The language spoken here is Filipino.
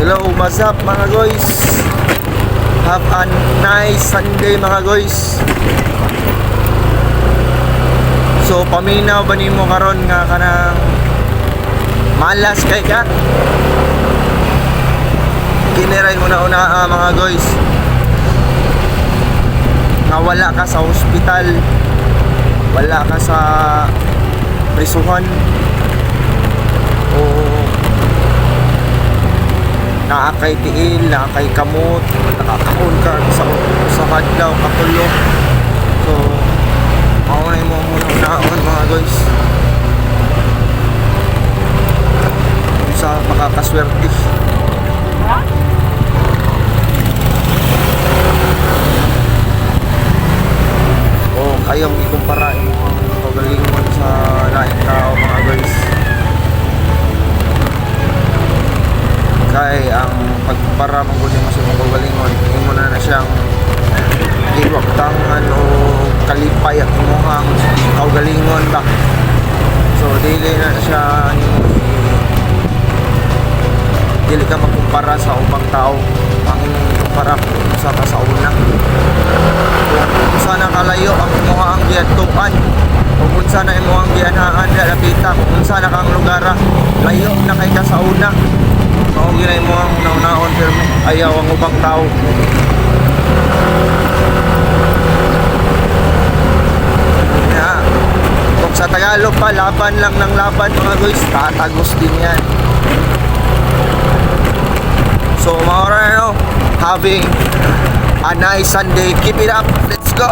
Hello, what's up mga guys? Have a nice Sunday mga guys. So paminaw ba nimo karon nga kanang malas kay ka? Kiniray una-una mga guys. Nga wala ka sa ospital, wala ka sa prisuhan, o naakay tiil, naakay kamot, nakakaon ka sa kadlaw, katulo. So maunay mo muna unaon mga guys sa makakaswerte. O kayong ikumpara ang pagalingon sa laing tao mga guys. Kay ang pagpara mo kunin mas yung pagalingon, imo na siyang giwaktangan o kalipay at imuhang kaugalingon ba. So dili na siya dili ka magkumpara sa ubang tao. Ang imong kumpara sa kasauna, kung sana kalayo ang imuha ang giadtuan, kung sana imuha ang gianhaan lapita, kung sana kang lugar layo na kay kasauna, mao ginay mo ang naunahon pero ayaw ang ubang tao. Kung sa Tagalog pa, laban lang ng laban mga guys, tatagos din yan. So maura having a nice Sunday. Keep it up, let's go.